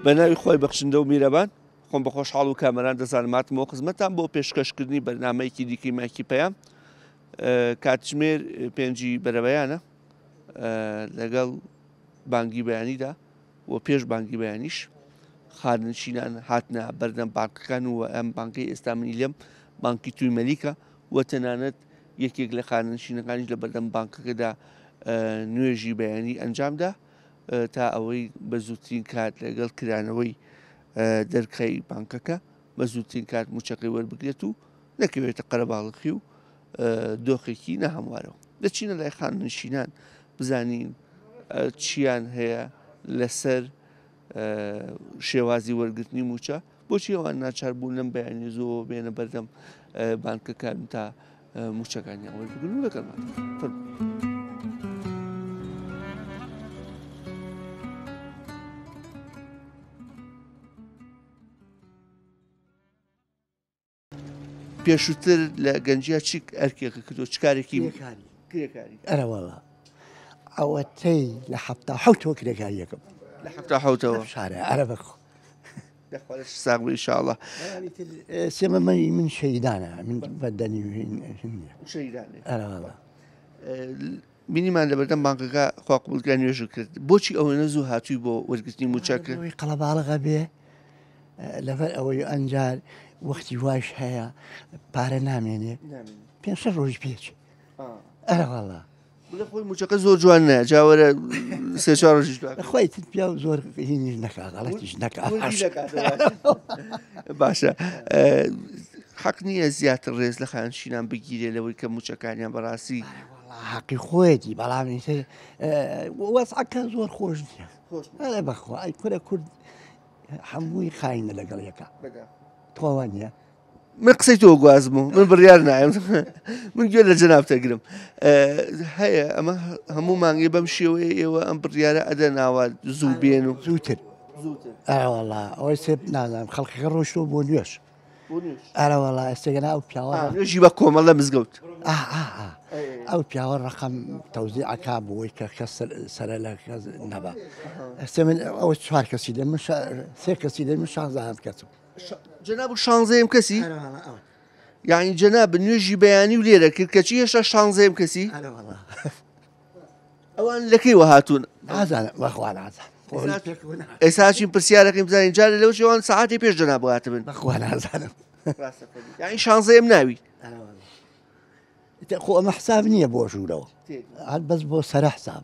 بەناوی خۆی بەخشندە و میرەبان خۆم بە خۆشحاڵ و کامەران دەزانم هاتمەوە خزمەتتان بۆ پێشکەشکردنی بەرنامەیەکی دیکەی مایکی پەیام کاتژمێر 5 بەرەبەیانە لەگەڵ بانگی بەیانیدا و پێش بانگی بەیانیش خانشینان هاتنە بەردەم بانکەکان و ئەم بانکەی ئێستا منی لێم بانکی توی مەلیکە و تەنانەت یەکێک لە خانشینەکانیش لە بەردەم بانکەکەدا نوێژی بەیانی ئەنجامدا تا ئەوەی بە زووترین کات لەگەڵ کرانەوەی دەرکەی بانکەکە بە زووترین کات موچەکەی وەربگرێت و نەکەوێتە قەرەباڵغی و دۆخێکی نەهەموارەوە دەچینە لای خانشینان بزانین چیان هەیە لەسەر شێوازی وەرگرتنی موچە بۆچی ئەوان ناچار بوون لەم بەیانی زۆ بێنە بەردەم بانکەکان تا موچەکانیان وەربگرن و لەگەڵمان پێشووتر لە گەنجیا چی ئەرکێکە کردو چ کارێکی کرێکاری ئەرەوەڵە ئەوەتەی لە حەفتا حەوتەوە کرێکاریەکەم لە حەفتا حەوتەوە شارە ئەرە بەخۆ دەخوارش ساغ ئینشاءڵڵا سێمەمەنی من شەیدانە من بەدەنی شەیدانێ ئەرەوەڵە بینیمان لە بەردەم بانکەکە خوا قبولکرا نوێژ کرد بۆچی ئەوەنە زوو هاتووی بۆ وەرگرتنی موچەکە قەڵەباڵغە بێ لەبەر ئەوەی ئەنجار وەختی واش هەیە پارە نامێنێ 500 ڕۆژ پێچ ئەرەوەڵە خۆی موچەکە زۆر جوان نایە جاوەرە سێ چوار ڕۆژیش خۆی پیا و زۆر هینیش نەکا غەڵەتیش نەکا باشە حەق نییە زیاتر ڕێز لە خانشینان بگیرێ لەوەی کە موچەکانیان بەڕاستی حەقی خۆیەتی بەڵام وەسعەکە زۆر خۆش نییە ئەرە بەخوا ئەی کورە کورد هەمووی خاینە لەگەڵ یەکە تۆوە نییە من قسەی تۆ گوازبوو من بڕیار نایم من گوێ لە جەنابتەگرم هەیە ئەمە هەموو مانگی بەم شێوەیە ئێوە ئەم بڕیارە ئەدە ناوە زوو بێن و زووتر ئەوەڵا ئەوەی سێ نازانم خەڵکەکە ڕۆشتەوە بۆ نوێش ئەرەوەڵا ئێستێگەنا ئەو پیاوە نوێژی بە کۆمەڵە مزگەوت ئەو پیاوە ڕقم تەوزیعەکە بۆی کە کەس سەرە لە کەس نەبا ئێستا من ئەوە چوار کەسی لێ من سێ کەسی لێ من 16 کەسم جەناب 16 کەسی یعنی جەناب نوێژی بەیانی و لێرە کرد کەچی هێشتا 16 کەسی ئەوان لەکەیوە هاتوون نازانم بەخوا نازانم ئێساچین پرسیارەکەی بزانین جارە لەو شێوان سەعاتی پێش جەناب هاتە بن بەخوا نازانم یعنی 16 ناوی خۆ ئەمە حساب نییە بۆ ژوورەوە بەس بۆ سەرە حساب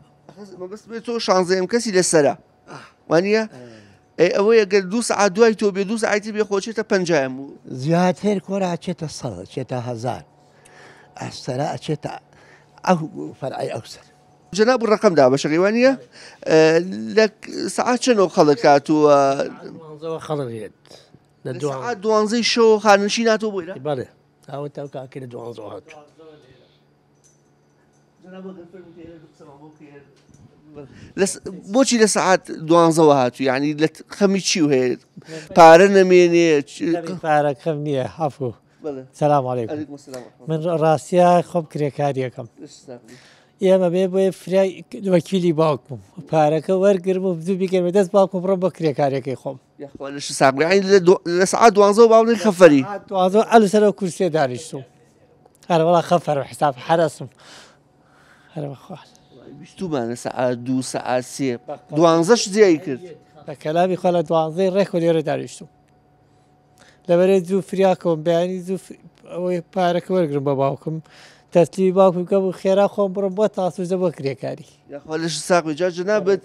بەس بێت تۆ 16 کەسی لەسەرە وانە ئەوەیە گەر 2 ساعت دوای تۆ بێ 2 ساعتی بێ خۆچێتە 50 زیاتر کۆرە ئەچێتە 100 چێتە 1000 ئەسەرە ئەچێتە ئەو فەرعی ئەوسەر جەناب ڕقمدا بەشەکەی وانە لە ساعات چەندەوە خەڵک هاتووە خەڵێت لە 12 شەو خانشین هاتووە بۆیرە بەڵێ ئەوە تاو کاکە لە 12 هاتووە بۆچی لە سعات 12 هاتوو یعنی لە خەمی چی و هەیە پارە نەمێنێ پارەکەم نییە هەفوو سەلام عەلەیکوم من ڕاستیە خۆم کرێکاریەکەم ئێمە بێ بۆیە فرای وەکیلی باوکم پارەکە وەرگرم و دوو بیکەمە دەست باوکم بڕۆم بە کرێکاریەکەی خۆم لە سعات 12 باڵی خەفەری 12 ئەل سەرەوە کورسێ دانیشتوم هەروەڵا خەفەر و حساب حرەسم هەر بەخوا بیستومانە سعات 2 سعات 3 12ش جیای کرد بە کەلامی خۆ لە 12 ڕێک و لێرە دانیشتوم لەبەرێ زوو فریاکەوم بەیانی زوو ئەوەی پارەکە وەرگرم بە باوکم تەسلیمی باوکم کە بوو خێرا خۆم بڕم بۆ تاسوزە بۆ کرێکاری یاخوا لەش ساقی جا جەنابەت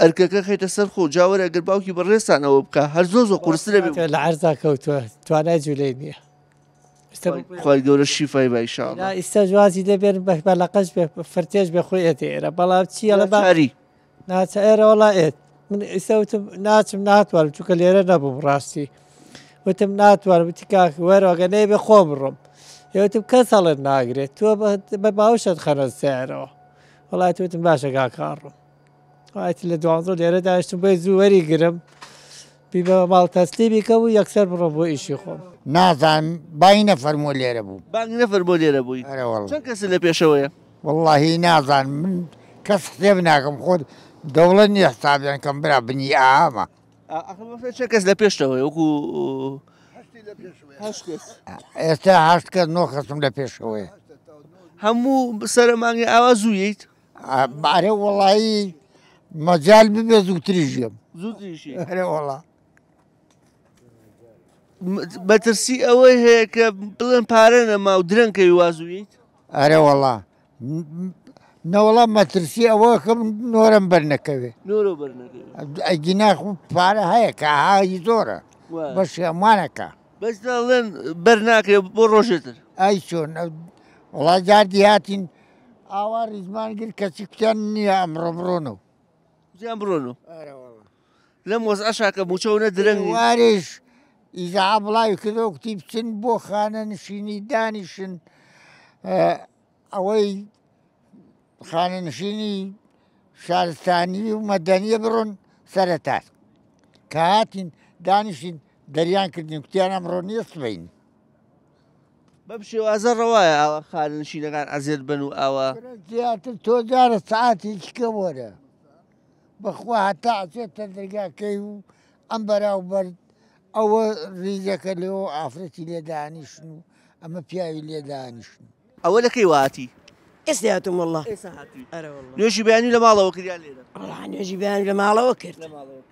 ئەرکەکە خەیتە سەر خۆ جاوەرە ئەگەر باوکی بەڕێستانەوە بکە هەر زۆر قورسرە بێ لە عەرزا کەوتووە توانای جوولەی نییە خی گەورە شیفای بە ئینشاءڵڵا ئێستا جوازی دەبێن بەلەقەش بێ فرتێش بێ خۆی ئێتێرە بەڵام چیە لە باری ناچە ئێرە وڵا ئێت من ئێستا وتم ناچم ناتوانم چووکە لێرە نەبووم ڕاستی وتم ناتوانم وتی کاک وەرەوەگە نەیبێ خۆم بڕۆم وتم کەس هەڵت ناگرێت تۆ بە باوشت خەنە سێرەوە وڵاتی وتم باشە کاکڕۆم وڵاتی لە 12 لێرە داشتم بۆی زوو وەری گرم بی بە ماڵ تەسلیمی کە بوو یەکسەر بڕۆم بۆ ئیشی خۆم نازانم بای نەفەرمۆ لێرە بوو بانگ نەفەر بۆ لێرە بووی چەند کەس لە پێشەوەیە واللهی نازانم من کەس حسێب ناکەم خۆت دەوڵەت نییە حسابیان کەم برا بنی ئامە چه کەس لە پێشتەوەی وەکو ئێستا 8 کەس 9 کەسم لە پێشەوەی هەموو سەرە مانگی ئاوا زوویت ئارێ وەڵایی مەجال ببێ زووتری ژێم زووتریشی ئەرێ وەڵا بەترسی ئەوەی هەیە کە بڵێن پارە نەما و درەنکەوی وازوویت ئەرێ وەڵا نەوەڵام مەترسی ئەوە کەم نۆرم بەرنەکەوێ نۆرە بەرنەکەوی ئەگیناخ پارە هەیە کە ئاهی زۆرە بەشی ئەمانەکە بەس دەڵێن بەرناکرێ بۆ ڕۆژێتر ئای چۆن وڵا جاردی هاتین ئاوا ریزمان گر کەچی کوتیان نییە ئەمڕۆ بڕۆنەوە زیان بڕۆنەوە لەم وەزعەشاکە موچەونە درەنگی وارێش ئیزا بڵاوی کردەوە کوتی بچن بۆ خانە نشینی دانیشن ئەوەی خانە نشینی شارستانی و مەدەنیە بڕۆن سەرەتار کە هاتین دانیشین دەریان کردین کوتیان ئەمڕۆ نییە سبەین بەم شێوازە ڕەوایە ئاوا خانەنشینەکان ئەزێر بن و ئاوا زیاتر تۆ جارە سعاتێکیکە وەرە بەخوا هەتا ئەچێتە دەرگاکەی و ئەم بەراوبەر ئەوە ریزەکە لێەوە ئافرەتی لێ دانیشن و ئەمە پیاوی لێ دانیشن ئەوە لەکەی واتی ئێستا هاتم وەڵڵا نوێژی بەیانی لە ماڵەوە کردیان لێرە وەڵڵا نوێژی بەیانی لە ماڵەوە کرد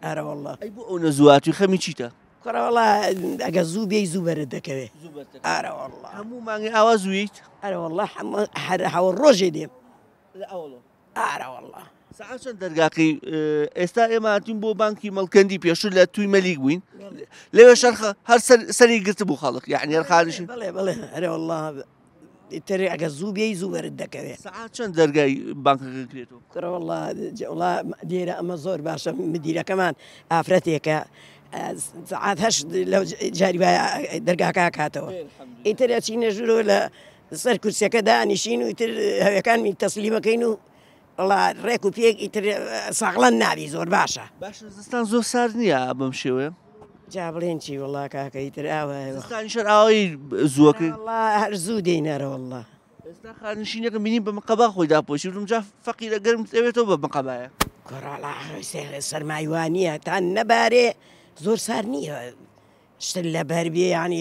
ئەرە وەڵڵا ئەی بۆ ئەو نەزوواتی خەمی چیتە کڕە وەڵا ئەگە زوو بێی زوو بەرت دەکەوێ ئارە وەڵڵا هەموو مانگی ئاوا زوویت ئەرە وەڵڵا هەوە ڕۆژێ دێم ئارە وەڵڵا سەعات چەند دەرگاکەی ئێستا ئێمە هاتین بۆ بانکی مەڵکەندی پێشتر لە توی مەلیک بووین لەوێ شەرخە هەر سەری گرت بوو خەڵک یعنی هەر خانشین بڵێ بڵێ ئەرە وەڵڵا تر ئەگە زوو بێی زوو بەرت دەکەوێ سەعات چەند دەرگای بانکەکە کرێتەوە کڕە وەڵڵا دیێرە ئەمە زۆر باشە مدیرەکەمان ئافرەتێکە سعات هەشت لەو جاری دەرگاکە کاتەوە ئیتر ئەچینە ژوورەوە لە سەر کورسەکە دانیشین و ئیتر هەوەکانمی تەسلیمەکەین و وڵا ڕێک و پێک ئیتر ساغڵەن ناوی زۆر باشە باش زستان زۆر سارد نییە بەم شێوەیە جا بڵێن چی وڵا کاکە ئیتر ئاوەستانی شەر ئاوایی زووەکەی هەر زوو دێنەرە وڵا ئێستا خانشینەکە بینیم بە مەقەبا خۆی داپۆشی جا فەقیرە گەرم دەوێتەوە بە مەقەبایە کۆڕاڵا سەرمایوانیە تا نەبارێ زۆر سار نییە شتر لە بەر بێ ینی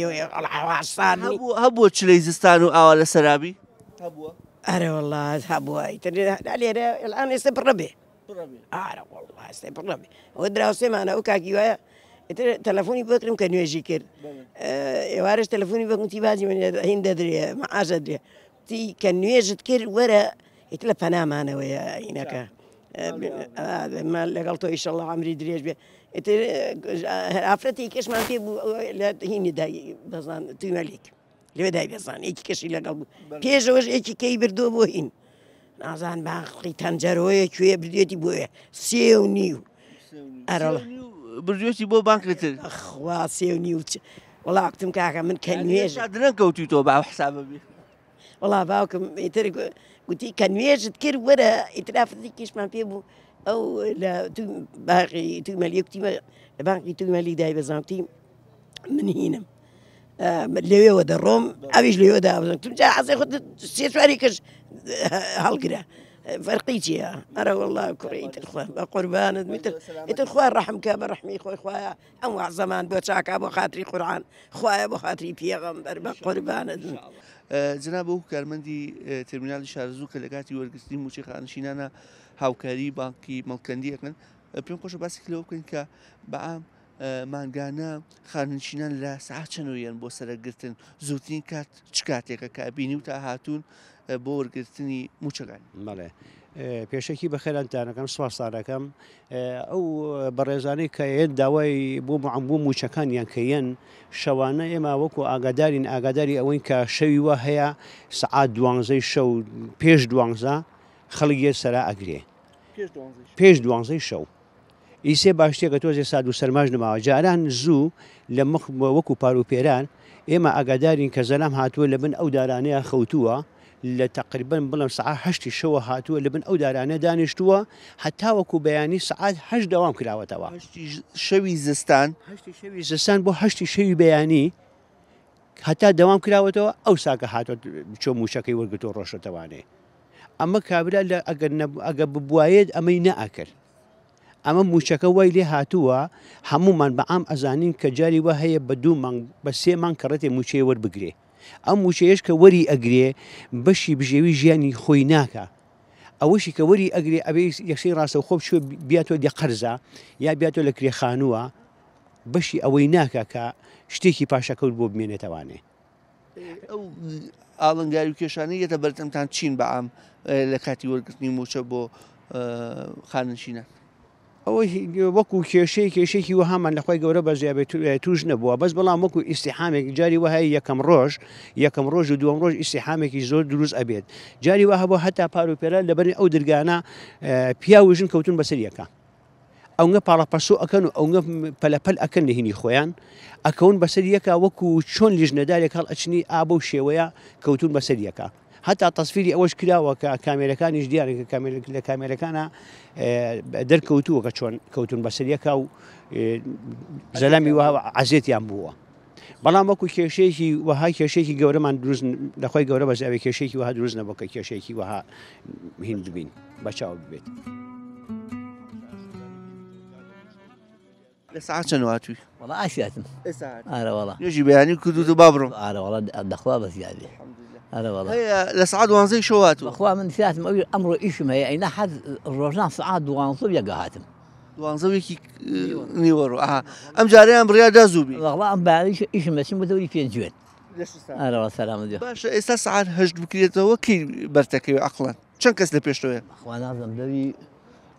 سار هەبووە چلەی زستان و ئاوا لە سەرابی هەبووە ئەرە وەڵا هەبووە لێرە ئەلان ئێستا پڕە بێ ئارە وەڵا ئێستا پڕە بێ ئەوە دراوسێمانە ئەو کاکی وایە ئیتر تەلەفۆنی بکرم کە نوێژی کرد ئێوارش تەلەفۆنی بکوتی باجی من هین دەدرێ مەعاژە درێ تی کە نوێژت کرد وەرە ئیتر لە پەنامانەوەیە عینەکە لەگەڵ تۆ ئیشەڵڵا عەمری درێژ بێ ئیتر ئافرەتی کەشمان پێ بوو لە هینی دای بەزان توی مەلیک لێوێ دای بێزان یەکی کەشی لەگەڵ بوو پێشەوەش یەکی کەی بردووە بۆ هین نازان باقی تەنجەرەوەیە کوێ بردوێتی بۆیە 3.5 ئەرەڵە بردوێتی بۆ بانکتر خوا 3.5 وڵا وەختم کاکە من کە نوێژ درەنگ کەوتیتەوە با حسابە بێ وڵا باوکم ئیتر گوتی کە نوێژت کرد وەرە ئیترافرەتی کێشمان پێ بوو ئەو لە باقی توی مەلیکتیمە لە بانکی توی مەلی دای بەزانتی من هینم لەوێەوە دەڕۆم ئەویش لەوێ دابزم جا حەزی خۆت سێ سواری کەش هەڵگرە فەرقی چییە ئەرە وەڵا کوڕی ئیتر خوا بە قوربانت ئیتر خوا ڕەحمکە بە ڕەحمی خۆی خوایە ئەم وازەمان بۆ چاکە بۆ خاتری قورعان خوایە بۆ خاتری پێغەمبەر بە قوربانت جناب ئەو کارمەندی تەرمینالی شارزوو کە لە کاتی وەرگرتنی موچەی خانشینانە هاوکاری بانکی مەڵکەندی ئەەکەن پێم خۆشە باسی لەوە بکەین کە بەعام مانگانە خانشینان لە سەعات چەندەوەیان بۆ سەرگرتن زووترین کات چ کاتێکە کە بینی و تا هاتوون بۆ وەرگرتنی موچەکان بەڵێ پێشەکی بەخێرانتانەکەم سوپاسدارەکەم ئەو بەڕێزانەی کە هێن داوای بۆ معەمبوو موچەکانیان کەیەن شەوانە ئێمە وەکو ئاگادارین ئاگاداری ئەوەی کە شەوی وە هەیە سەعات 12 شەو پێش 12 خەڵگیێ سەرا ئەگرێ پێش 12 شەو ئیسێ باشتێکە تۆزێ ساد و سەرماژ نماوە جاران زوو لە مخ وەکو پاروپێران ئێمە ئاگادارین کە زەلام هاتووە لە بن ئەو دارانەیە خەوتووە لە تقریبن بڵم سعات 8 شەوە هاتووە لە بن ئەو دارانە دانیشتووە هەتا وەکو بەیانی سعات 8 دەوام کراوەتەوە شەوی زستان شەوی زستان بۆ 8 شەوی بەیانی هەتا دەوام کراوەتەوە ئەو ساکە هاتۆ چۆ موشەکەی وەرگتۆ ڕۆشتەوانێ ئەمە کابرا لە ئەگە ببوایێت ئەمەی نەئەکرد ئەمە موچەکە وای لێ هاتووە هەمومان بەعام ئەزانین کە جاری وە هەیە بە 2 مانگ بە 3 مانگ کەڕێتێ موچەیە وەربگرێ ئەم موچەیەش کە وەری ئەگرێ بەشی بژێوی ژیانی خۆی ناکە ئەوەشی کە وەری ئەگرێ ئەبێ یەکسەی ڕاستە خۆ بچوە بیاتۆ دێ قەرزە یا بیاتۆ لە کرێخانووە بەشی ئەوەی ناکە کە شتێکی پاشەکەوت بۆ بمێنێتەوانێ ئەو ئاڵنگاری و کێشانەی یەتە بەردەمتان چین بەعام لە کاتی وەرگرتنی موچە بۆ خانشینە ئەوەی وەکو کێشەیەکی وەهامان لەخوای گەورە بەزیابێت توش نەبووە بەس بەڵام وەکو ئیسیحامێک جاری وهەیە یەکەم ڕۆژ و دووەم ڕۆژ ئیسیحامێکی زۆر دروست ئەبێت جاری وە هەبوو هەتا پارۆپێرە لەبەر ئەو دەرگانە پیاوژن کەوتون بەسەریەکە ئەوگە پاڵەپەسۆ ئەکەن و ئەوگە پەلەپەل ئەکەن لە هینی خۆیان ئەکەون بەسەریەکە وەکو چۆن لیژنەدارێک هەڵ ئەچنی ئابە و شێوەیە کەوتون بەسەریەکە هەتا تەسفیری ئەوەش کراوە کە کامێرەکانیش دیارێکە لە کامێرەکانە دەرکەوتووە کە چۆن کەوتون بەسەریەکە و زەلامی وها عەزێتیان بووە بەڵام وەکو کێشەیەکی وەهای کێشەیەکی گەورەمان دروست لەخوای گەورە بەزیابێ کێشەیەکی وها دروست نەبووە کە کێشەیەکی وها هین ببین بەچاو ببێت لە سعات چەند هاتووی والله عاشياتم أنا والله نوێژی بەیانی کردوتە با بڕۆم أنا والله دخوا بس يعني أنا والله هەیە لە سعات 12 شەو هاتووە أخوة من ساعتم أول أمر إيش ما هي أين أحد الرجال ساعات دوانصب يقهاتم 12 نیوەڕۆ ئەم جارەیان بڕیادا زوو بی والله أم بعد إيش ما شو بدوري فين جوين أنا والله سلام عليكم باشە ئێستا سعات هەشت بکرێتەوە کەی بەرتەکەوێ عەقڵەن چەند کەس لە پێشتۆیە أخوة نازم دوري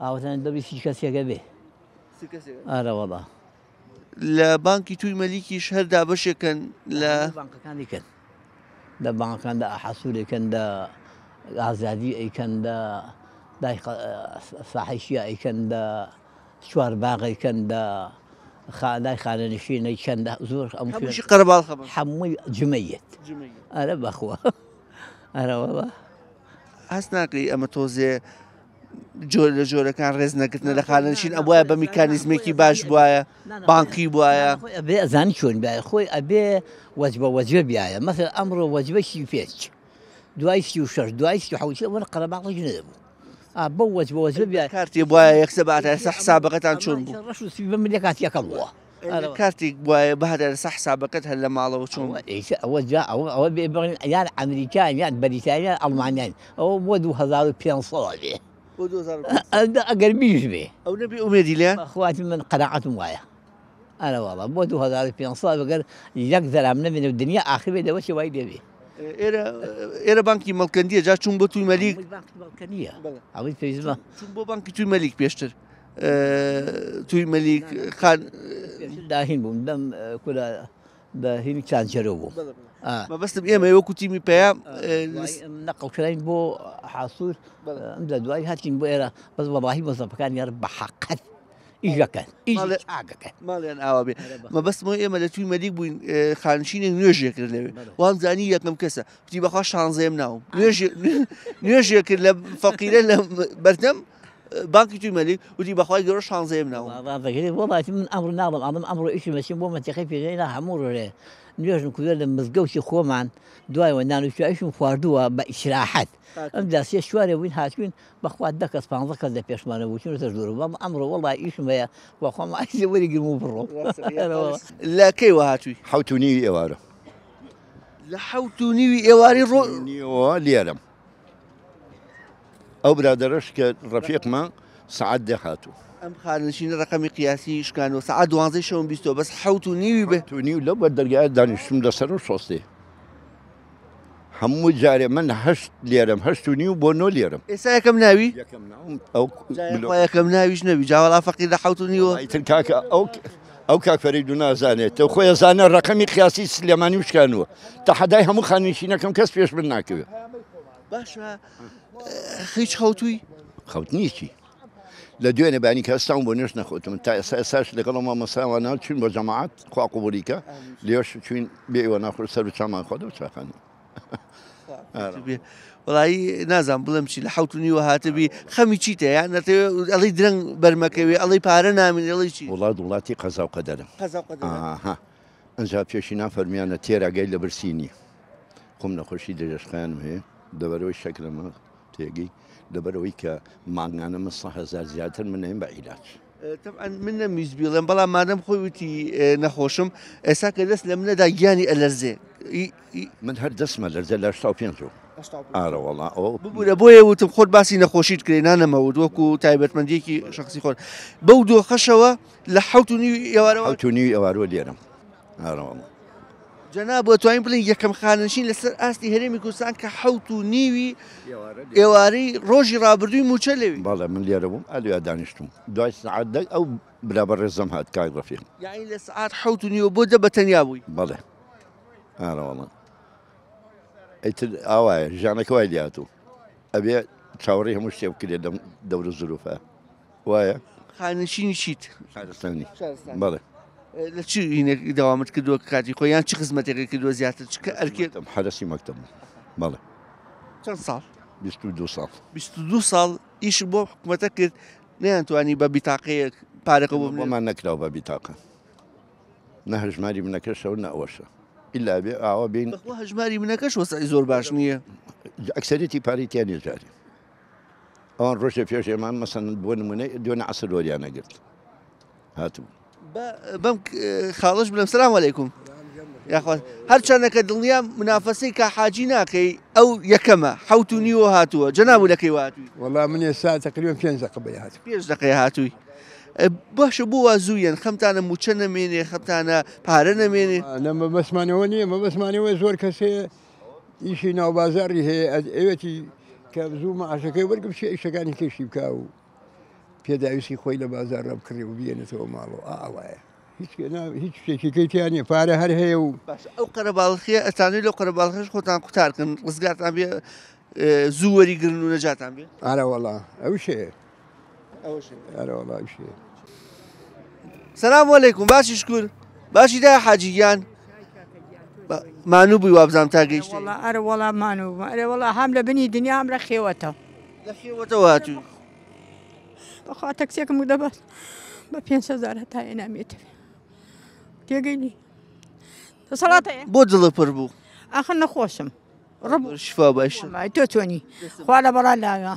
أوتان دوري في كاسية قبي أنا والله لە بانکی توی مەلیکیش هەردا بەشێکن لە بانكان كان ده بانكان ده حصولي كان ده آزادي أي كان ده صحيشية أي كان ده شوار باغي كان ده داي خانشين أي كان ده زور هەمووشی قەرەباڵ خەبە حموي جميت أنا بأخوة أنا والله هەست ناکەی ئەمە تۆزێ جۆر لە جۆرەکان ڕێز نەگرتنە لە خانەنشین ئەوە بە میکانیزمێکی باش بواە بانکی بواە أبي أزاني شون بيا أخوي أبي وجبة بيا مثلا أمره وجبة شي فيش دوايسي وشر دوايسي وحوشي وأنا قرب أعطي جنب أبو وجبة بيا کارتی بواە یەکسە بەهاتە حسابەکەتان چۆن بوو رشوا سيبا من لكات يكلوا کارتێک بواە بەهاتە لەسەر حسابەکەت هەر لە ماڵەوە چۆن أول جاء أول بيبغي يعني أمريكان يعني بريطانيا ألمانيا أو مودو 1500 بۆ 2000 أقربيش به ئەو نەبی ئومێدی لێیان أخواتي من قناعتهم وياه أنا والله مودو 1500 بقر يقدر من الدنيا آخر بيده وش وايد يبي ئێرە بانکی مەڵکەندیە جا چوون بۆ توی مەلیک بالكنية عويد في زمان چوون بۆ بانکی توی مەلیک پێشتر توی مەلیک خان داهين بوم دم كل داهين كان جروبه مەبەستم ئێمە وەکو تیمی پێیان نقل كلاين بو حاصول امداد دواي هاتين بو إيرا بس والله وظف كان يربح حقت إيجا كان إيجا كان ماڵیان ئاوا بێ مەبەستمەوە ئێمە لە توی مەلیک بووین خانشینێک نوێژێ کرد لەوێ وانزانی یەکەم کەسە وتی بەخوا شانزەیەم ناوم نوێژێ کرد لە فەقیرە لە بەردەم بانکی توی مەلیک وتی بەخوای گەورە شانزەیەم ناوم والله من أمر ناظم أظن أمر إيش ماشي بو منطقي في غيرها حمور له نوێژن کوێر لە مزگەوتی خۆمان دوای وە نانوشایشم خواردووە بە ئیسراحەت ئەم داسیە شوارێ بووین هاتوین بەخوا 10 کەس 15 کەس لە پێشمانە بووچونەتە ژوور بەڵام ئەمڕۆ وەڵای ئیشم هەیە وەخۆم ئایسێ وەریگرم و بڕۆ لە کەیوە هاتووی 7:30 ئێوارە لە 7:30 ئێواری ڕۆ نیوە لێرەم ئەو برادەرەش کە ڕەفیقمان سعات دێ هاتوو ئەم خانشینە ڕقەمی قیاسی شکانەوە سعات 12 شەوم بیستەوە بەس 7:30 بێ تونی لەو بە دەرگای دانیشتم لەسەر و شۆستێ هەموو جارێ من هەشت لێرم 8:30 بۆ 9 لێرم ئێستا یەکەم ناوی یەکەم ناوم ئەو یەکەم ناویش نەبی جاوەڵا فەقیر لە 7:30 تر کاکە ئەو کاکفەرید و نازانێت تە خۆی زانە ڕقەمی قیاسی سلێمانی و شکانوە تا حەدای هەموو خانشینەکەم کەس پێش من ناکەوێت باشە هیچ خەوتووی خەوتنیکی لە دوێنێ بانی کە ئێستاون بۆ نوێژ نەخۆتم تا ئێستا ئێستاش لەگەڵەوە مەساوانە چوین بۆ جەماعەت خوا قوبولیکە لێش چوین بێوە ناخۆ سەر و چامان خۆ دە چاخانی وڵایی نازان بڵم چی لە 7:30 هاتبی خەمی چیتە یان نەتەوێت ئەڵی درەنگ بەرمەکەوێ ئەڵی پارە نامین ئەڵی چی وڵاتی قەزا و قەدەرە ئەنجا پێشی نافەرمیانە تێراگەی لە برسینی خۆم نەخۆشی دەژەشقیانم هەیە دەبەرەوەی شەکرەمە تێگەی لەبەرەوەی کە مانگانە من 100,000 زیاتر من نەیم بە عیلاج طبعا من نەمیز بیڵێم بەڵام مادەم خۆی وتی نەخۆشم ئێستا کە دەست لە منەدا گیانی ئەلەرزێ من هەر دەستمە لەرزە لە 85 ئارەوەڵا ئەو ببوورە بۆیە وتم خۆت باسی نەخۆشیت کرێ نانەمەوت وەکو تایبەتمەندیەکی شخصی خۆت بەو دۆخەشەوە لە 7:30 ئێوارەوە 7:30 ئێوارەوە لێرم ئارەوەڵا جەناب بۆ توانین بڵین یەکەم خانەشین لەسەر ئاستی هەرێمی کوردستان کە 7:30 ئێوارەی ڕۆژی ڕابردووی موچە لەوی بەڵێ من لێرە بووم ئەلویا دانیشتم دوای سعات ئەو برابە ڕێزەم هات کاک ڕەفیق یعنی لە سعات 7:30 بۆ دە بەتەنیا بووی بەڵێ ئارەوەڵا ئەیتر ئاوایە ژانەکە وای لاتوو ئەبێ چاوەڕێی هەموو شتێ بکرێ لەم دەورە زروفە وایە خانەشینی چیت شارستانی بەڵێ لە چی هینێک داوامت کردووە کاتی خۆیان چ خزمەتێکی کردووە زیاتر چکە ئەرکێتم حرەسی مەکتەب بەڵێ چەند ساڵ 22 ساڵ 22 ساڵ ئیش بۆ حکوومەتە کرد نەیانتوانی بە بیتاقەیە پارەکە بۆ بۆمان نەکراوە بە بیتاقە نە هەژماری منەکەشەوە نە ئەوەشە ئیلا بێ ئاوا بین بەخوا هەژماری منەکەش وەسای زۆر باش نییە ئەکسەرێتی پارێتیان نێژاری ئەوان ڕۆژە پێش ئێمان مەسەن بۆ نمونەی دوێنە عەسر وەریانە گرت هاتوو بەم خاڵش بڵێم سەلام عەلەیکوم یاخوات هەرچەندەکە دڵنیام منافەسەی کا حاجی ناکەی ئەو یەکەمە 7:30 هاتووە جەناب لەکەی هاتووی والله من الساعة تقريبا 5 دقيقة هاتف 5 دقیقە هاتووی باشە بۆ وا زوویان خەمتانە موچە نەمێنێ خەمتانە پارە نەمێنێ أنا ما بسمعني وني ما بسمعني وزور كسي يشي ناو بازاري هي ايوتي كابزو ما عشكي ورقب شيء شكاني كيشي بكاو بيداويسي خوي لبازار رب كري وبينته مالو وايا هیچ شتێکی تیانە پارە هەر هەیە و ئەو قەرەباڵخیە ئەتانوی لەو قەرەباڵخەش خۆتان قوتارکن ڕزگارتان بێ زوو وەریگرن و نەجاتان بێ ئارەوەڵا ئەو شەیە ئارەوەڵا ئەو شەیە سەلام عەلەیکوم باشی شکر باشی دای حاجییان مانوو بووی وابزانم تا گەیشتێ ئەرە وەڵا مانوو ئەرە وەڵا هەم لە بنی دنیا هەم لە خێوەتە لە خێوەتەوە هاتووی بەخوا تەکسێکم دەبات بە 500 هەتا ئێنامێتەوێ تێگەیلی دەسەڵاتەیە بۆ دڵە پڕ بوو ئاخر نەخۆشم شفا باش تۆ چۆنی خوا لە بەڵا لاوە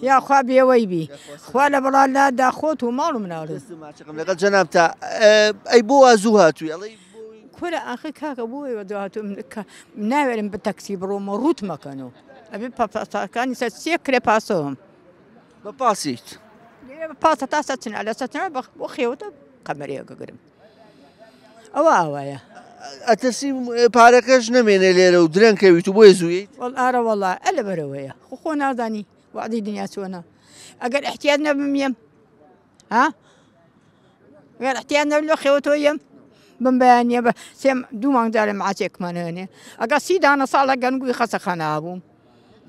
یاخوا بێوەی بی خوا لە بەڵا لادا خۆت و ماڵ و مناڵت لەگەڵ جەناب تا ئەی بۆ وا زوو هاتووی ئەڵێ کورە ئاخر کاکە بۆیەوە دوهاتوو ناوێرم بە تەکسی بڕۆمە ڕوت مەکەنەوە ئەبێ پاسەکانی سێ کرێ پاسەوەم بە پاسیت پاسە تا سەچنە لە سەچنە بۆ خێوتە قەمەرەیەکەگرم ئەوە ئاوایە ئەتەسی پارەکەش نەمێنێ لێرە و درەنکەویت و بۆی زوویت ئارە وەڵا ئە لە بەرەوەیە خۆ نازانی وعدی دنیا چۆنە ئەگەر احتیاج نەبمیم ها ئەگەر احتیاج نەبم لە خێوەتەوە یەم بم بەیانە بە سێم دوو مانگجارە معاچێکمانێنێ ئەگەر 30 دانە ساڵە گەنگووی خەسەخانە هەبووم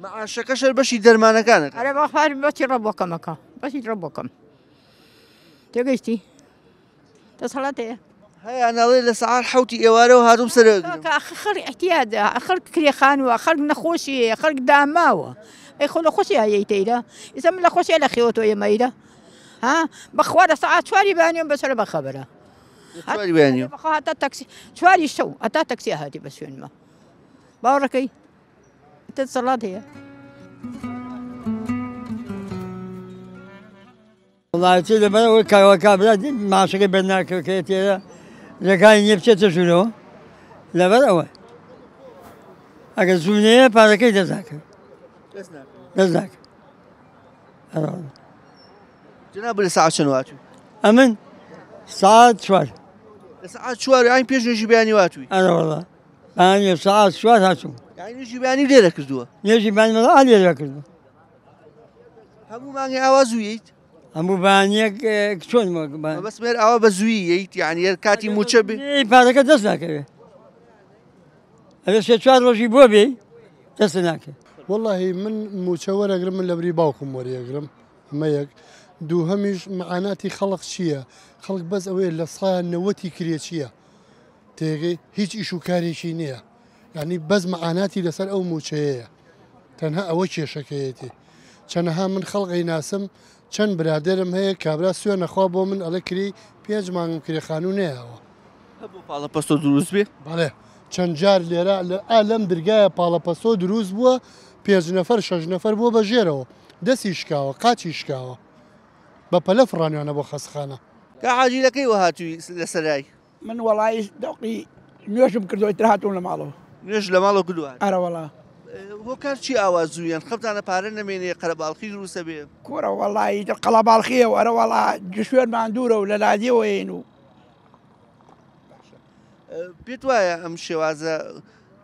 معاشەکەشەر بەشی دەرمانەکانە ئەرە بەخوار بەچی ڕەبۆکەمەکە بەشی ڕەبۆکەم تێگەیشتی دەسەڵاتەیە هەیە ناڵێ لە سەعات 7 ئێوارەوە هاتووم سەرەوە خەڵک احتیاجە خەڵک کرێخانوە خەڵک نەخۆشیە خەڵک داماوە ئەی خۆ لە خۆشی هەیە تەیدا ئێستا من لە خۆشیە لە خێوەتەوە ئێمەیدا ها بەخوا لە سەعات 4 بانیۆم بەسەر بەخەبەرە بەخوا هەتا تەکسی 4 شەو هەتا تەکسی هاتی بە سوێنمە باوەڕەکەی تە سەڵات هەیە وڵاتی لەبەرەوەی کاوە کابرا ماشەکەی بەرناکەکەی تێرە ڕێگای نییە بچێتە ژوورەوە لەبەرەوە ئەگەر زوونەیە پارەکەی دەزاکرد دەست ناکرد جەناب لە سەعات چەند هاتووی ئەمن ساعت 4 لە سەعات 4 ئاین پێش نوێژی بەیانی هاتووی ئەرەوەڵا بەیانی ساعت 4 هاتووم یعنی نوێژی بەیانی لێرە کردووە نوێژی بەیانی مەڵا لێرە کردووە هەموو مانگی ئاوا زوویت هەموو بەیانیەک چۆن بەسمێر ئاوا بە زووییت یعنی کاتی موچە بێ پارەکە دەست ناکەوێت ئەبێ 4 ڕۆژی بۆ بێ دەست ناکەێت والله من موچە وەرەگرم من لە بری باوکم وەریەگرم ئەمە یەک دوو هەمیش معاناتی خەڵق چییە خەڵک بەس ئەوەیە لە سایان نەوەتی کرێ چییە تێگەی هیچ ئیش و کارێکی نییە یعنی بەس معاناتی لەسەر ئەو موچەیەیە تەنها ئەوە کێشەکەیەتی چەندەها من خەڵقی ناسم چەند برادرم هەیە کابرا سوێنەخوا بۆ من ئەڵە کری 5 مانگم کرێخانوو نەیەوە پاڵەپەستۆ دروست بێ بەڵێ چەند جار لێرە لەم دەرگایە پاڵەپەستۆ دروست بووە 5 نەفەر 6 نەفەر بووە بەژێرەوە دەستی شکاوە قاچی شکاوە بە پەلە فڕانیانە بۆ خەسخانە. کە حاجیلەکەی وهاتووی لە سەرای من وڵی دەقی نوێژم کردو ئیتر هاتوون لە ماڵەوە نوێژ لە ماڵەوە کردووە ئەرەوەڵا هۆکار چی ئاوازوویان خەڵتانە پارە نەمێنێ قەرەباڵخی دروستە بێ کوڕە وەڵی قەڵەباڵخیە و ئەرەوەڵا جشوێنمان دوورە و لە لادیەوەین و پێت وایە ئەم شێوازە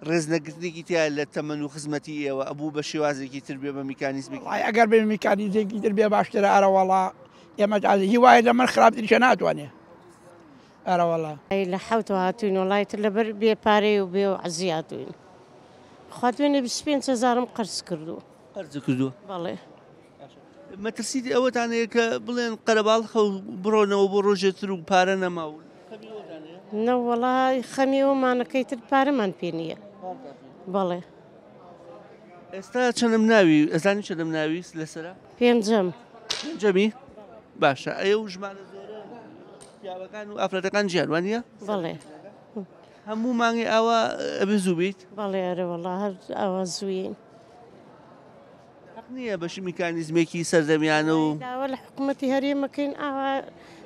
ڕێزنەگرتنێکی تیا لە تەمەن و خزمەتی ئێوە ئەبوو بە شێوازێکی تر بێ بە میکانیزمێکی ئەگەر بێ میکانیزێکی تر بێ باشترە ئەرەوەڵا ئێمە هیوایە لە من خراپتریشە ناتوانێ ئەرەوەڵا لە حوت هاتوین وڵایتر لەبەر بێ پارەی و بێ و عزیاتوین خاتوێنێ 25,000 قرس کردو قەرز کردووە بەڵێ مەترسیدی ئەوەتانەیە کە بڵێن قەرەباڵخە و بڕۆنەوە بۆ ڕۆژێتر و پارە نەماون نەوەڵای خەمیەوەمانەکەی تر پارەمان پێ نییە بەڵێ ئێستا چەندم ناوی ئەزانی چەندم ناویست لەسرە پێنجەم جەمی باشە ئەیە و ژمانە زۆرە پیاوەکان و ئافرەتەکان گیانوانە بەڵێ هەموو مانگی ئاوا ئەبێ زوو بیت بەڵێ ئەرەوەڵا هەر ئاوا زووین حەق نییە بەشی میکانیزمێکی سەردەمیانە و داوە لە حکوومەتی هەرێمەکەین ئاوا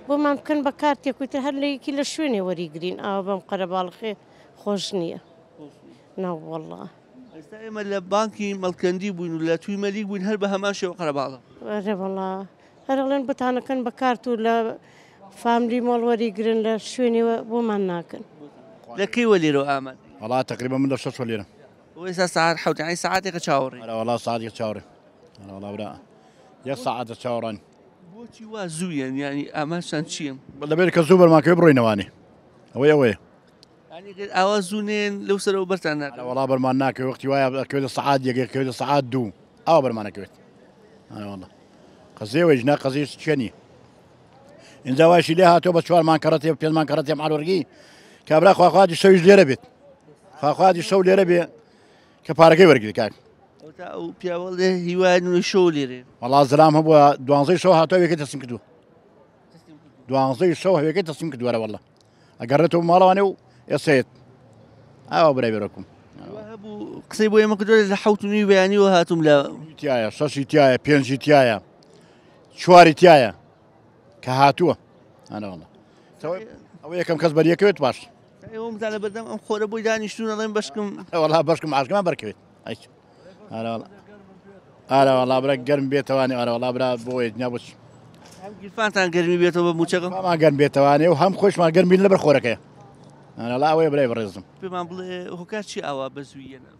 بۆمان بکەن بە کارتێکوتر هەر لەیەکی لە شوێنێ وەریگرین ئاوا بەم قەرەباڵخێ خۆش نییە ناوەڵڵا ئێستا ئێمە لە بانکی مەڵکەندی بووین و لە توی مەلیک بووین هەر بە هەمان شێوە قەرەباڵە ئەرەوەڵا هەرڵێن بتانەکەن بە کارت و لە فاملی مۆڵ وەریگرن لە شوێنەوە بۆمان ناکەن لەکەیوە لێرەوە ئاماد والله تقريبا من 6 ليره وإذا ساعات حوت يعني ساعاتك تشاوري لا والله ساعات تشاوري لا والله ولا يا ساعات تشاوران بوتي وازويا يعني أمان شانشيم ولا بالك الزوبر ما كبروا نواني ويا يعني غير أوازونين لو سروا برتانا والله برماناك وقت ويا كويد الصعاد يا كويد الصعاد دو أو برماناك كويد أنا والله قصدي وجنا قصدي شني إن زواج لها تو بشوار ما كرتي بيل ما كرتي مع الورقي كابرا خواخاد يسوي ليرة بيت خواخاد يسوي ليرة بيت كباركي ورقي كاك أو بياول هيوان شو ليرة والله السلام هو دوانزي شو هاتو ويكي تسمك دو دوانزي شو ويكي تسمك دو والله أقررتو مالواني يسيت أو بري بركم أبو قصيبو يوم كدول لحوتني بياني وهاتم لا تيايا شاشي تيايا بينجي تيايا شواري تيايا كهاتوه أنا والله سوي أويا كم كسب ليك كويت باش يوم تعال بدم أم خورة بويداني شلون الله بشكم والله بشكم عاشق ما بركبت أيش أنا والله برا قرم بيت تواني أنا والله برا بويد نابوش هم كيفان تان قرمي بيته بموشكم ما قرم بيت تواني وهم خوش ما قرمي إلا برخورك يا أنا لا أويا برا برزم بما بل هو كاتشي أوا بزوينا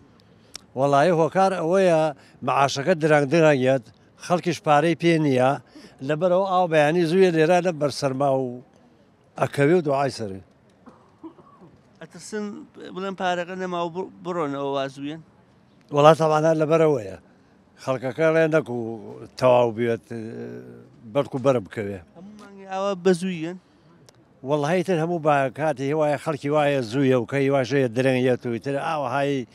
والله هو كار أويا معاشقة درانيات خلقش باري بينيا لبرو أو بيعني زويا ليرا لبر سرما أكبي ودعاء سري أتسن بلن بارقنا ما برون أو وازوين والله طبعا لبرويا خلقك لأنك تواو بيت بركو برب كبير هم أوا بزوين والله هي تلهمو باكاتي هواي خلقي واي زويا وكي واي شيء درنيات ويتر أو هاي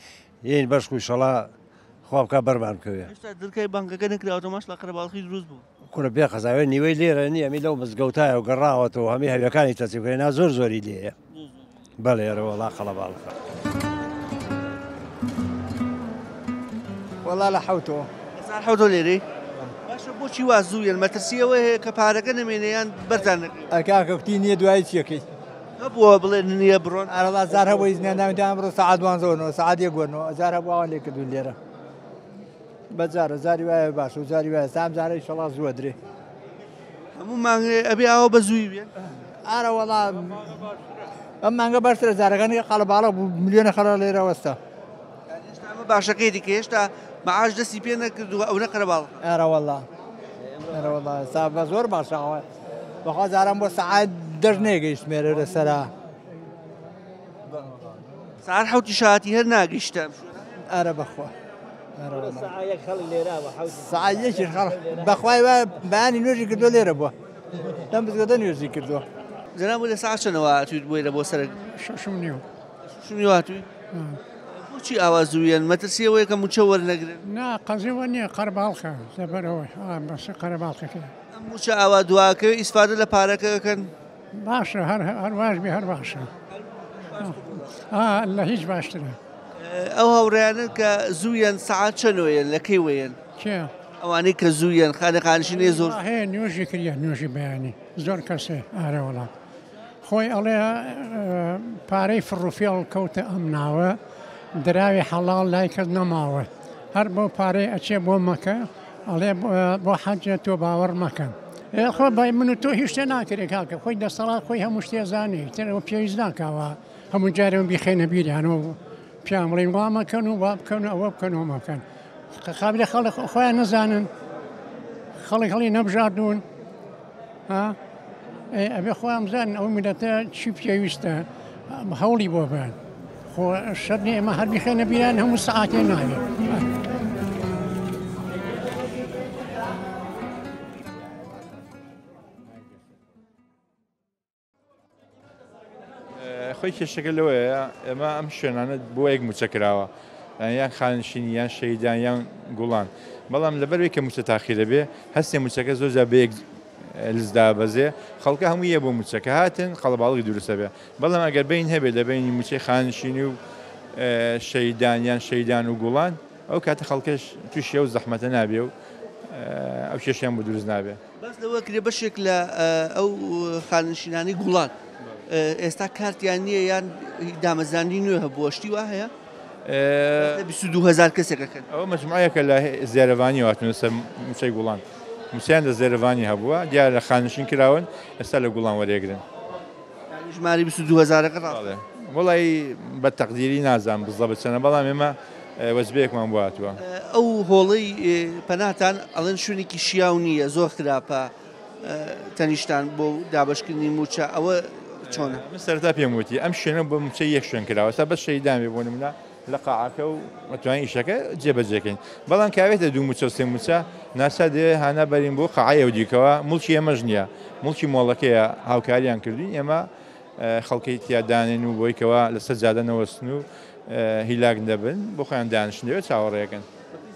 ين برشكو إن شاء الله خواب كبر معهم كبير إيش تدل كي بانك كأنك لو تماش لقرب الخير روزبو كنا بيا خزاوين نيوي ليرة نيا ميلو مزجوتاي وقراوة وهمي هبي كاني تسيبنا زور زوري ليه بله يا والله خلا بالخير والله لا حوتو صار حوتو ليري باش بوشي وازويا المترسية وهي كبارقنا منيان برتانك أكاك كتيني دواي شيكي أبوه بلن نيا برون على الله زارها ويزنا نام دامرو سعد وانزونو سعد يقولنو زارها بوالي كدو ليرة بزار زاري ويا باش وزاري ويا سام زاري إن شاء الله زودري مو ما أبي أو بزوي بيان أنا والله أما أنا برسل زارغاني قلب على مليون خلا ليرة وستا يعني إيش تعمل بعشقيتي كيش تا معاش دسي بينك أو نقرب على أنا والله صعب زور بعشقه بخواز عرم بس ساعات درنيجيش مير الرسالة ساعات حوتي شاتي هالناقش تام أنا بخوا أنا والله ساعة خلي ليرة وحوتي ساعة يشيل خل بخواي باني نوجي كدو ليرة بوا تم بس قدر نوجي كدو زين ولا ساعة شنوات ويد بو سرق شنو واتوي بوشي أوازويا مترسية ويا كمتشور نقدر نا قزيوني قرب halka زبروي بس قرب halka كده موشا أوا دواك إستفادة لبارك كان باشا هر واجبي هر باشا الله هيج باشتري أو هوريان كزويا ساعات شنويا لكي وين كيا ئەوانەی کە زوویان خانەخانشینێ زۆر هەیە نوێژی کردە نوێژی بەیانی زۆر کەسێ ئارە وڵات خۆی ئەڵێ پارەی فڕوفێڵ کەوتە ئەم ناوە دراوی حەڵاڵ لای کرد نەماوە هەر بۆ پارەی ئەچێ بۆ مەکە ئەڵێ بۆ حەجە تۆ باوەڕ مەکەن خۆ بای من و تۆ هیچ شتێ ناکرێت کاکە خۆی دەسەڵات خۆی هەموو شتێ زانێ ترەوە پێویست ناکاوە هەموو جارەوە بیخێنە بیریانەوە پیان بڵێن وا مەکەن و وا بکەن و ئەوە بکەن و مەکەن قابلە خەڵک خۆیان نەزانن خەڵک هەڵی نەبژاردون ئەبێ خۆیان بزانن ئەو میلەتە چی پێویستە هەوڵی بۆ بن خۆ شەرنی ئێمە هەر بیخێنە بیران هەموو سەعاتێ ناوێت خۆی کێشەکە لەوەیە ئێمە ئەم شوێنانە بۆ یەک موچەکراوە یان خانشینی یان شەیدان یان گوڵان بەڵام لەبەروەی کە موچە تاخیرە بێ هەستێ موچەکە زۆر بە یەک لزدا بەزێ خەڵکە هەموو یە بۆ موچەکە هاتن خەڵەباڵی دروستە بێ بەڵام ئەگەر بین هەبێت لە بینی موچەی خانشینی و شەیدان یان شەیدان و گوڵان ئەو کاتە خەڵکەش تووشیە و زەحمەتە نابێ و ئەو کێشیان بۆ دروست نابێ بەس لەوە کرێ بەشێک لە ئەو خانشینانی گوڵان ئێستا کارتیان نییە یان دامەزانی نوێ هەبووەشتی وا هەیە 22,000 کەسێکەکەن ئەوە مەجموعەیەکە لە زێرەوانی هاتوونە سەر موچەی گوڵان موچیان لە زێرەوانی هەبووە دیار لە خانشین کراون ئێستا لە گوڵان وەرێگرن ژماری 22,000 وڵی بە تەقدیری نازان بزڵە بچەنە بەڵام ئێمە وەزبەیەکمان بۆ هاتووە ئەو هۆڵەی پەناتان ئەڵێن شوێنێکی شیاو نییە زۆر خراپە تەنیشتان بۆ دابشکردنی موچە ئەوە چۆنە من سەرتا پێم وتی ئەم شوێنە بۆ موچە یەک شوێن کراوە تا بەس شەیدان بێ بۆ نمونە لە قاعەکە و مەتوانین ئیشەکە جێبەجێکەین بەڵام کاوێتە دوو موچە و سێ موچە ناسا دێ هانا بەرین بۆ قاعەیە و دیکەوە مڵکی ئێمەش نییە مڵکی مۆڵەکەیە هاوکاریان کردوین ئێمە خەڵکەی تیادانێن و بۆیکەوە لەسەر جادە نەوەستن و هیلاک دەبن بۆ خۆیان دانیشتنەوێت چاوەڕێەکەن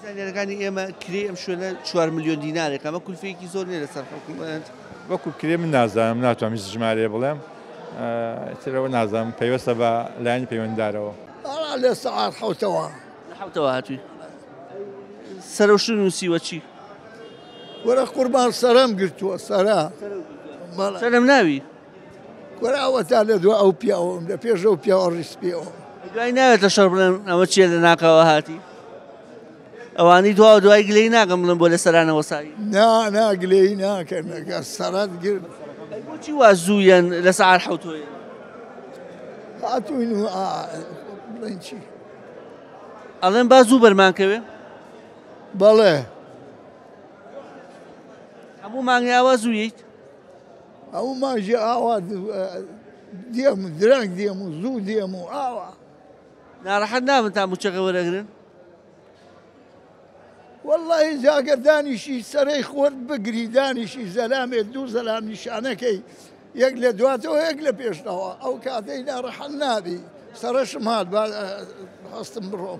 زانیەرەکانی ئێمە کرێ ئەم شوێنە 4 ملیۆن دینارێک ئەمە کولفەیەکی زۆر نیە لەسەر وەکو کرێ من نازانم ناتوانم هیچ ژمارە بڵێم ترەوە نازانم پەیوەستە بە لایەنی پەیوەنددارەوە لە سەعات حوتەوە حوتەوە هاتووی سەرۆشتن نووسیوە چی وەرە قوربان سەرم گرتووە سەرم ناوی وەراوە تا لە دووە ئەو پیاوەم لە پێش ئەو پیاوە ڕیسپیەوە دوای ناوێتە شەڕ بڵێن ئەمە چیە لە ناکەوە هاتی ئەوانی دوا دوای گلەی ناکەم بڵێن بۆ لە سەرانەوە ساوی ناگلەی ناکەنەکە سەرات گرت بۆچی وا زوویان لە سەعات حوتۆیە هاتوین و بڵێن چی ئەڵێن با زوو بەرمانکەوێ بەڵێ هەموو مانگی ئاوا زوویت ئەو ماژی ئاوا دێم و درەنگ دێم و زوو دێم و ئاوا ناڕەحەت نابن تا موچەکە وەرەگرن وەڵڵی جاگەر دانیشی سەرەی خۆت بگری دانیشی زەلامێت دوو زەلام نیشانەکەی یەک لە دواتەوە یەک لە پێشتەوە ئەو کاتەی ناڕەحەت نابی سەرەشم هات هەستم بڕۆم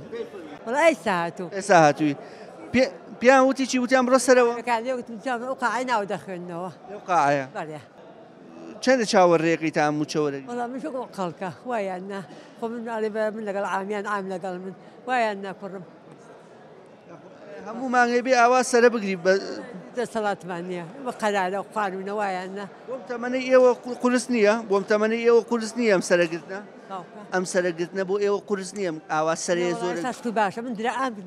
ئێستا هاتووی پیان وتی چی وتیان بڕۆ سەرەوە ئەو قاعەی ناو دەخوێندنەوە لەو قاعەیە چەندە چاوەڕێیەکەی تا موچە وەرەگرن وەڵام من شوکە قەڵکە وایان نا خۆ من من لەگەڵ عامیان عام لەگەڵ من وایان ناکوڕم هەموو مانگەی بێ ئاوا سەرە بگری دەسەڵاتمان نییە بە قەرارە و قانونە وایان نا بۆم تەمەنەی ئێوە قورس نییە بۆم تەمەنەی ئێوە قورس نییە ئەم سەرەگرتنە ئەم سەرەگرتنە بۆ ئێوە قورس نییە ئاوا سەرێ زۆر باشە من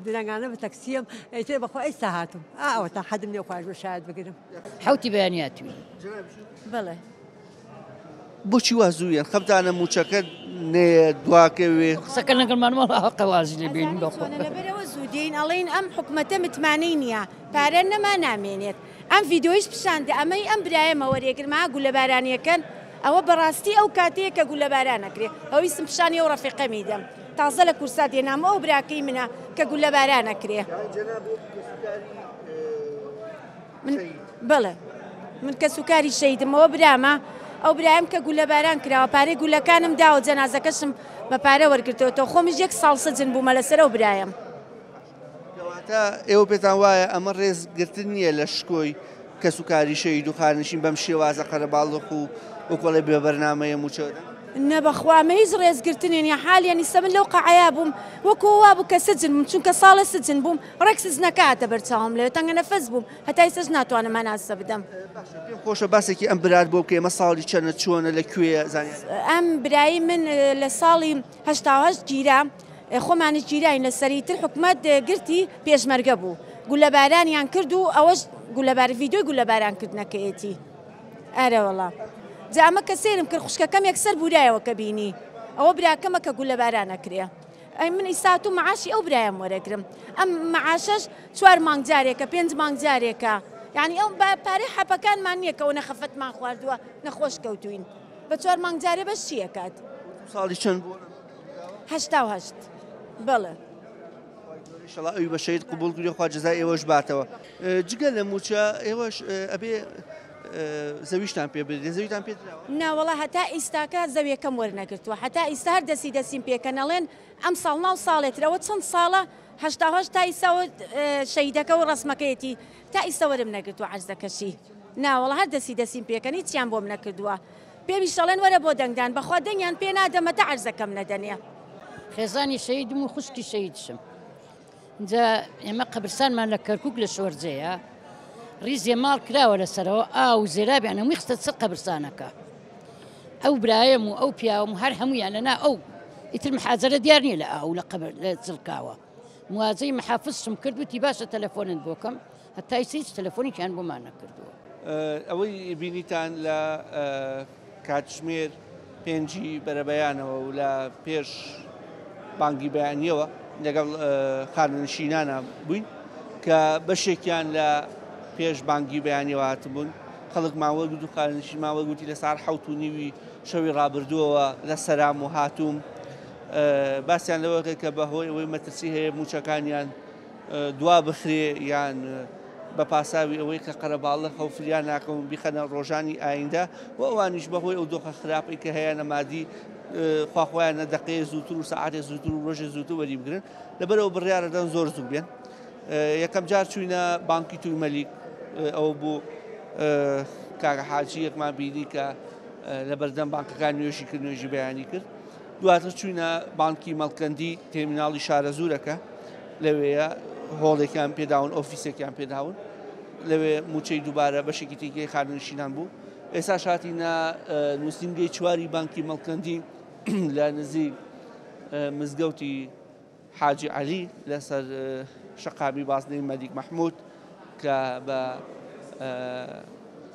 درەنگانە بە تەکسیم ئەیتر بەخۆ ئەیستا هاتم ئەوە تا حەدم لێ خواش بە شاید بگرم حوتی بەیانیاتوی بەڵێ بۆچی وا زوویان خەبتانە موچەکە نێ دواکەوێ قسەکە لەگەڵمانەوە قەوازی لێ بینین بەخۆ لەبەرەوە زوودین ئەڵێن ئەم حکومەتە متمانەی نییە پارە نەما نامێنێت ئەم ڤیدۆیش پیشاندە ئەمەی ئەم برایەمە وەرێگرما گولە بارانیەکەن ئەوە بەڕاستی ئەو کاتەیە کە گولە بارانەکرێ ئەویستم پیشانی ئەو ڕەفیقەمی دەم تازە لە کورسات دێنامە ئەو براکەی منە کە گولە بارانەکرێ بڵێ من کە سوکاری شەیدمەوە برامە ئەو برایم کە گولە باران کراوە پارەی گولەکانم داوە جەنازەکەشم بە پارە وەرگرتەوە تۆ خۆمیش یەک ساڵ سەجن بوومە لەسەر ئەو برایم کەواتە ئێوە پێتان وایە ئەمە ڕێزگرتن نییە لە شکۆی کە سوکاری شەید و خانشین بەم شێوازە قەرەباڵق و وەکۆڵی بێ بەرنامەیە موچەوە نەبەخوا هیچ ڕێزگرتنێنی حالیان ئیستا من لەو قەعەیە بووم وەکو وا بوو کە سجن بووم چونکە ساڵە سجن بووم ڕێک سزنەکە هاتە بەرچاوم لەوێ تەنگە نەفەس بووم هەتا ئێستاش ناتوانم ماناسە بدەم. پێم خۆشە باسێکی ئەم برات بۆ بکە ئێمە ساڵی چەندە چۆنە لەکوێیە زانیار؟ ئەم برایی من لە ساڵی 1970 گیرا خۆمانی گیراین لە سەریتر حکومەت گرتی پێشمەرگە بوو گولەبارانیان کرد و ئەوەش گولەبار ڤیدۆی گولەباران کردنەکەیەتی ئەرە وەڵام. جا ئەمە کە سێرم کرد خوشکەکەم یەکسەر بورایەوە کە بینی ئەوە براکەمە کە گولەبارانە کرێ. ئەی من ئیسات و معاشی ئەو برایەم وەرەگرم ئەم معاشەش 4 مانگ جارێکە 5 مانگ جارێکە یعنی ئەو پارەی حەپەکانمان نییە کەەوە نەخەفەتمان خواردووە نەخۆش کەوتوین بە 4 مانگ جارێ بەش چیە کات؟ ساڵی چەند بوو؟ 88 بەڵێ. ئینشەڵا ئەوی بە شەید قبوڵ کردی خوا جەزای ئێوەش باتەوە. جگە لە موچە ئێوەش ئەبێ زەویشتان پێ بدرێت زەویتان پێ دراوە؟ ناوەڵا هەتا ئیستاکە زەویەکەم وەرنەگرتووە هەتا ئیستا هەر دەسیم پێکە نەڵێن ئەم ساڵ ناو ساڵێترەوە چەند ساڵە 88 تا ئیساوە شەیدەکە و ڕسمەکەیەتی تا ئیستا وەرم نەگرتووە عەرزەکەشی ناوەڵا هەر دەسیم پێکەن هیچیان بۆم نەکردووە پێوی شەڵێن وەرە بۆ دەنگدان بەخوا دەنگیان پێ نادەمەتە عەرزەکەم نەدەنێ. خێزانی شەیدم و خوشکی شەیدشم اینجا ئێمە قەبرستانمان لە کەرکووک لە شۆرجەیە ریزێ ماڵ کراوە لەسەرەوە ئاو زێرابیان هەمووی خستە سەر قەبرستانەکە ئەو برایەم و ئەو پیاوم هەر هەمویان لەنا ئەو ئیتر محازەرە دیار نییە لە ئاو لە جڵکاوە موازەی محافزشم کرد وتی باشە تەلەفۆنت بۆکەم هەتا هیچ تەلەفۆنێکیان بۆمان نەکردووە. ئەوەی بینیتان لە کاتژمێر 5 بەرەبەیانەوە و لە پێش بانگی بەیانیەوە لەگەڵ خانەنشینانە بووین کە بەشێکیان لە پێش بانگی بەیانیەوە هاتبوون خەڵک ماوەگوت و خانەنشین ماوەگوتی لە ساعت 7:30 شەوی ڕابردووەوە لە سەرام و هاتووم باسییان لەوە کە بەهۆی ئەوەی مەترسی هەیە موچەکانیان دوا بخرێ یان بە پاساوی ئەوەی کە قەرەباڵە خەوفریان ناکەون بیخەنە ڕۆژانی ئایندە و ئەوانیش بەهۆی ئەو دۆخە خراپی کە هەیە نەمادی خواخۆیانە دقەیە زووتر و سەعاتێ زووتر و ڕۆژێ زووتر وەری بگرن لەبەرەوە بڕیارەدەن زۆر زوو بێن. یەکەم جار چوینە بانکی توی مەلیک ئەوە بوو کاکە حاجی یەکمان بینی کە لە بەردەم بانکەکان نوێژی کرد نوێژی بەیانی کرد دواتر چوینە بانکی مەڵکەندی تێمیناڵی شارە زوورەکە لەوەیە هۆڵێکیان پێداون ئۆفیسێکیان پێداون لەوێ موچەی دووبارە بەشێکی تێکەی خانەنشینان بوو ئێستا شاتینە نووسنگەی چواری بانکی مەڵکەندی لە نزیک مزگەوتی حاجی عەلی لەسەر شەقامی بازنەی مەلیک مەحموود کە بە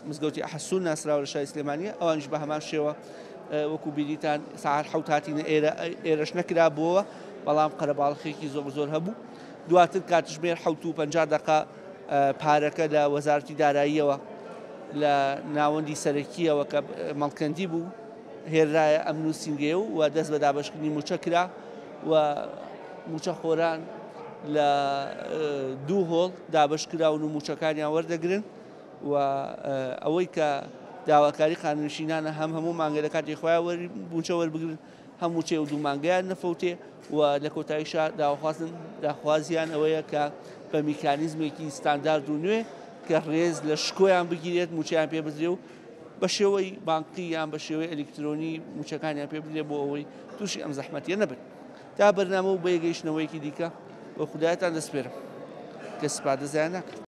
مزگەوتی ئەحەسوون ناسراوە لە شای سلێمانیە ئەوانش بە هەمان شێوە وەکو بینیتان ساعات 7 هاتینە ئێرەش نەکرا بووە بەڵام قەرەباڵخێکی زۆر هەبوو دواتر کاتژمێر 7:50 پارەکە لە وەزارەتی داراییەوە لە ناوەندی سەرەکیەوە کە مەڵکەندی بوو هێرایە ئەم نووسنگێ و دەست بە دابەشکردنی موچە کرا و موچە خۆران لە 2 هۆڵ دابشکراون و موچەکانیان وەردەگرن و ئەوەی کە داواکاری خانەنشینانە هەموو مانگە لە کاتی خۆیان موچە وەربگرن هەموو چێ و 2 مانگەیان نەفەوتێ و لە کۆتاییشا داخوازیان ئەوەیە کە بە میکانیزمێکی ستاندارد و نوێ کە ڕێز لە شکۆیان بگیرێت موچەیان پێ بدرێ و بە شێوەی بانقی یان بە شێوەی ئەلکترۆنی موچەکانیان پێ بدرێ بۆ ئەوەی تووشی ئەم زەحمەتیە نەبن تا بەرنامە و بە یەگەیشتنەوەیەکی دیکە بە خودایەتان دەسپێرم کە سوپادەزیان ناکەم.